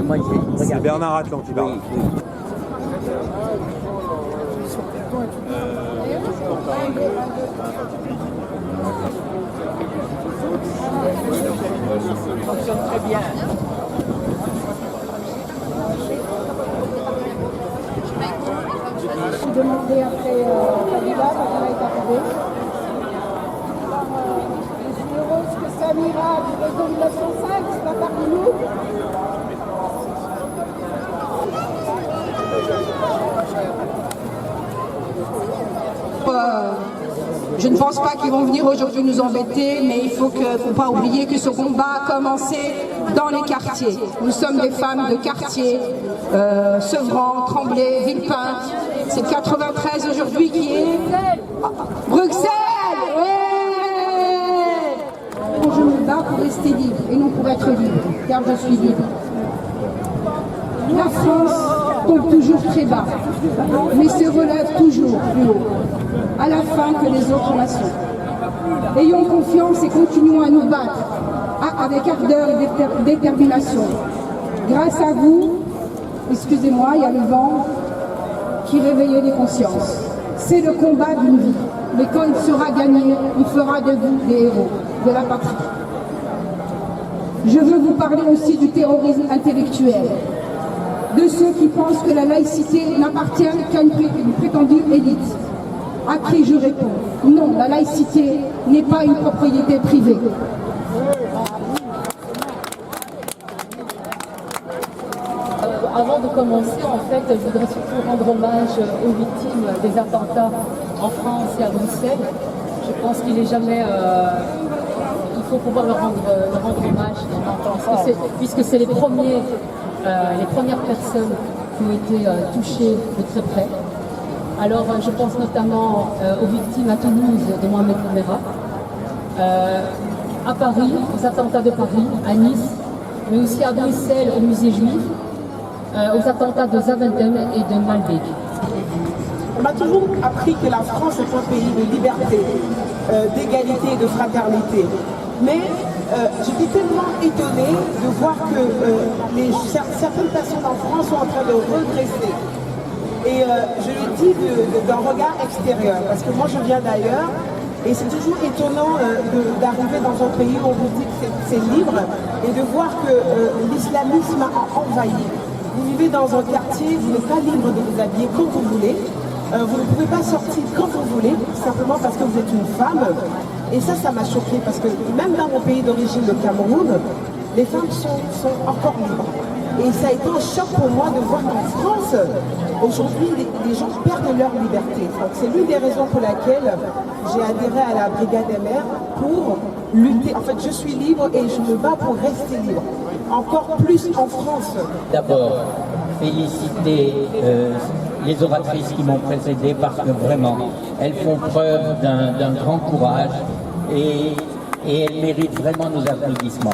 moi j'ai C'est regardé. Bernard Atlan qui parle. Oui, oui. Fonctionne très bien. Je suis demandée après Kabila quand elle est arrivée. Alors, je suis heureuse que Samira du réseau 1905 soit parmi nous. Je ne pense pas qu'ils vont venir aujourd'hui nous embêter, mais il faut pas oublier que ce combat a commencé dans les quartiers. Nous sommes des femmes de quartier, Sevran, Tremblay, Villepinte. C'est 93 aujourd'hui qui est Bruxelles. Ouais. Je me bats pour rester libre et non pour être libre, car je suis libre. La France tombe toujours très bas, mais se relève toujours plus haut, à la fin que les autres nations. Ayons confiance et continuons à nous battre avec ardeur et détermination. Grâce à vous, excusez-moi, il y a le vent qui réveille les consciences. C'est le combat d'une vie, mais quand il sera gagné, on fera de vous des héros de la patrie. Je veux vous parler aussi du terrorisme intellectuel, de ceux qui pensent que la laïcité n'appartient qu'à une prétendue élite. À qui je réponds? Non, la laïcité n'est pas une propriété privée. Avant de commencer, en fait, je voudrais surtout rendre hommage aux victimes des attentats en France et à Bruxelles. Je pense qu'il n'est jamais... il faut pouvoir leur rendre hommage en temps, puisque c'est les premières personnes qui ont été touchées de très près. Alors, je pense notamment aux victimes à Toulouse de Mohamed Merah, à Paris, aux attentats de Paris, à Nice, mais aussi à Bruxelles, au musée juif, aux attentats de Zaventem et de Malbec. On m'a toujours appris que la France est un pays de liberté, d'égalité et de fraternité. Mais j'étais tellement étonnée de voir que certaines personnes en France sont en train de regresser. Et je le dis d'un regard extérieur, parce que moi je viens d'ailleurs, et c'est toujours étonnant d'arriver dans un pays où on vous dit que c'est libre, et de voir que l'islamisme a envahi. Vous vivez dans un quartier, vous n'êtes pas libre de vous habiller comme vous voulez, vous ne pouvez pas sortir quand vous voulez, simplement parce que vous êtes une femme. Et ça m'a choquée, parce que même dans mon pays d'origine, le Cameroun, les femmes sont encore libres. Et ça a été un choc pour moi de voir qu'en France, aujourd'hui, les gens perdent leur liberté. Donc c'est l'une des raisons pour laquelle j'ai adhéré à la Brigade des mères pour lutter. En fait, je suis libre et je me bats pour rester libre. Encore plus en France. D'abord, féliciter les oratrices qui m'ont précédé parce que vraiment, elles font preuve d'un grand courage et elles méritent vraiment nos applaudissements.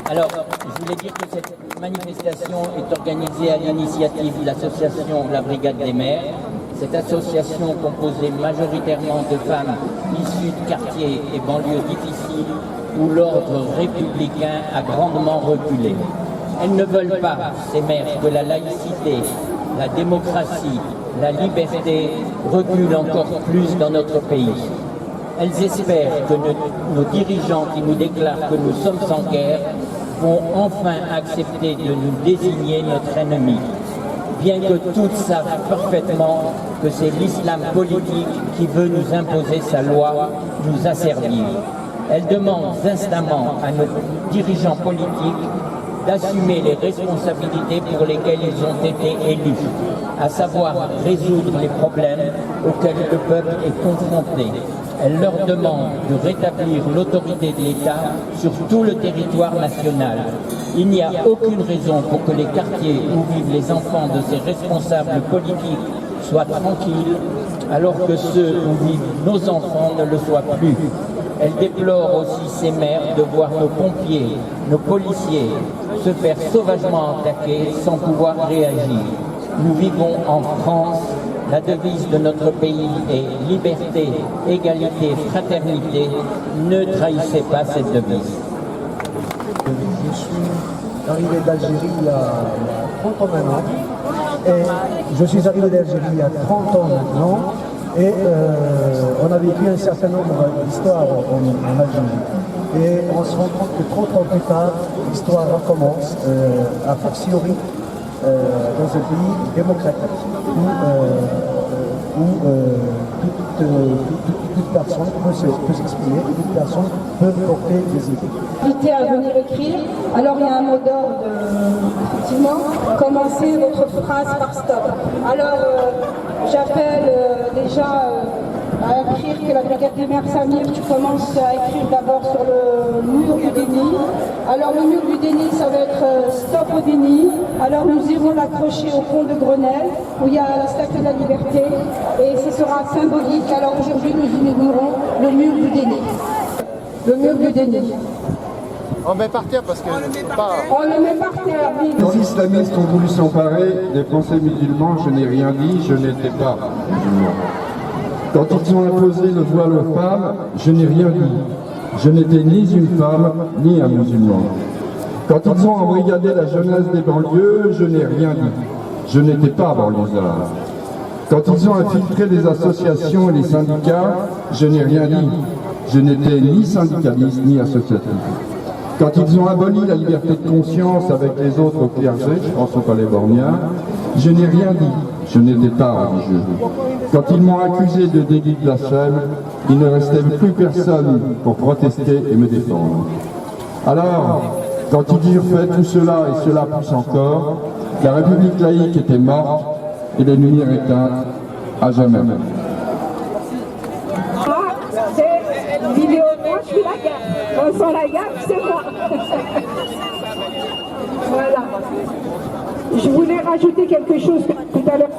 Alors, je voulais dire que cette manifestation est organisée à l'initiative de l'association La Brigade des mères. Cette association composée majoritairement de femmes issues de quartiers et banlieues difficiles où l'ordre républicain a grandement reculé. Elles ne veulent pas, ces mères, que la laïcité, la démocratie, la liberté reculent encore plus dans notre pays. Elles espèrent que nos dirigeants qui nous déclarent que nous sommes sans guerre vont enfin accepter de nous désigner notre ennemi, bien que toutes savent parfaitement que c'est l'islam politique qui veut nous imposer sa loi, nous asservir. Elles demandent instamment à nos dirigeants politiques d'assumer les responsabilités pour lesquelles ils ont été élus, à savoir résoudre les problèmes auxquels le peuple est confronté. Elle leur demande de rétablir l'autorité de l'État sur tout le territoire national. Il n'y a aucune raison pour que les quartiers où vivent les enfants de ces responsables politiques soient tranquilles, alors que ceux où vivent nos enfants ne le soient plus. Elle déplore aussi ces mères de voir nos pompiers, nos policiers se faire sauvagement attaquer sans pouvoir réagir. Nous vivons en France. La devise de notre pays est liberté, égalité, fraternité. Ne trahissez pas cette devise. Je suis arrivé d'Algérie il y a 30 ans maintenant. Et je suis arrivé d'Algérie il y a 30 ans maintenant. Et on a vécu un certain nombre d'histoires en Algérie. Et on se rend compte que 30 ans plus tard, l'histoire recommence, a fortiori dans un pays démocratique où toute personne peut s'exprimer, toute personne peut porter des idées. Invité à venir écrire, alors il y a un mot d'ordre, effectivement, commencez votre phrase par stop. Alors j'appelle déjà à écrire que la brigade des mères Samir, tu commences à écrire d'abord sur le mur du déni. Alors le mur du déni, ça va être stop au déni. Alors nous irons l'accrocher au pont de Grenelle, où il y a la statue de la liberté, et ce sera symbolique. Alors aujourd'hui nous inaugurons le mur du déni. Le mur du déni. On met par terre parce que on le met par terre, oui. Les islamistes ont voulu s'emparer des Français musulmans, je n'ai rien dit, je n'étais pas musulman. Quand ils ont imposé le voile aux femmes, je n'ai rien dit. Je n'étais ni une femme, ni un musulman. Quand ils ont embrigadé la jeunesse des banlieues, je n'ai rien dit. Je n'étais pas banlieusard. Quand ils ont infiltré les associations et les syndicats, je n'ai rien dit. Je n'étais ni syndicaliste, ni associatif. Quand ils ont aboli la liberté de conscience avec les autres au clergé, je pense au palais borgnard, je n'ai rien dit. Je n'étais pas religieux. Quand ils m'ont accusé de délit de blasphème, il ne restait plus personne pour protester et me défendre. Alors, quand ils dirent fait tout cela et cela plus encore, la République laïque était morte et les lumières éteintes à jamais. C'est vidéo, moi je suis la gaffe. On sent la gaffe, c'est moi. Voilà. Je voulais rajouter quelque chose tout à l'heure.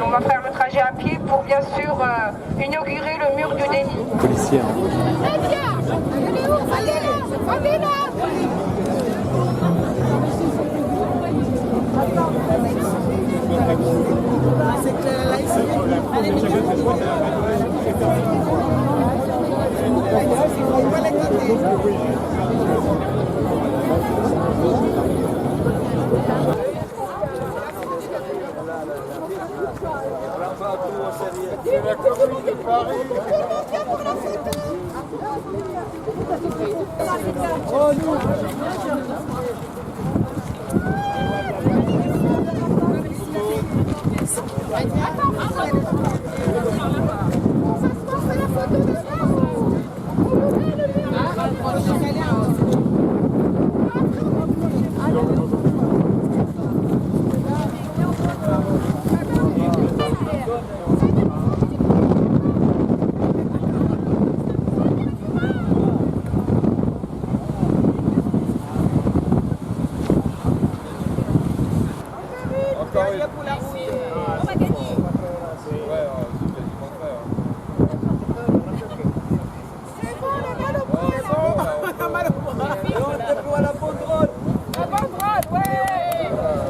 On va faire le trajet à pied pour bien sûr inaugurer le mur du déni. policier. La commune de Paris.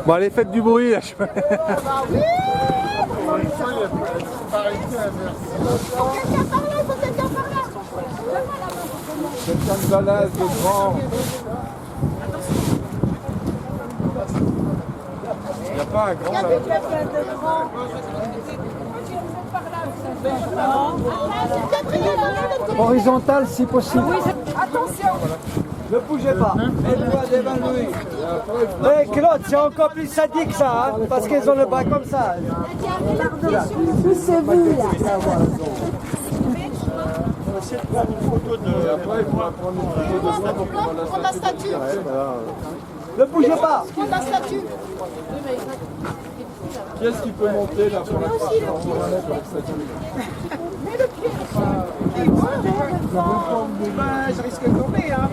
Bon, allez, faites du bruit là. Quelqu'un de balèze, de grand. Il n'y a pas un grand là. Horizontal si possible. Attention. Ne bougez pas. Mets-toi devant lui. Mais Claude, c'est encore plus sadique que ça, hein, parce qu'ils ont le bras comme ça. Poussez-vous là. Et après, il faudra prendre une photo de ça pour prendre la statue. Ne bougez pas. Prends la statue. Qui est-ce qui peut monter là pour la statue? Mets le pied. Je risque de tomber, hein.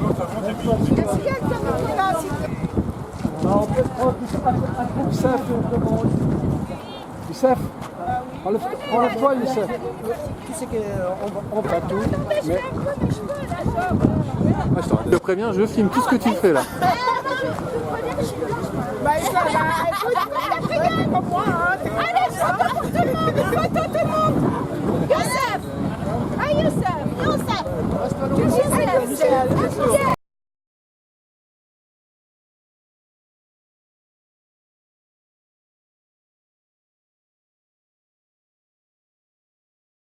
Youssef, Youssef, enlève-toi Youssef. Tu sais qu'on va tout, mais... Je te préviens, je filme tout ce que tu fais là. Bah ça, écoute, comme moi, hein.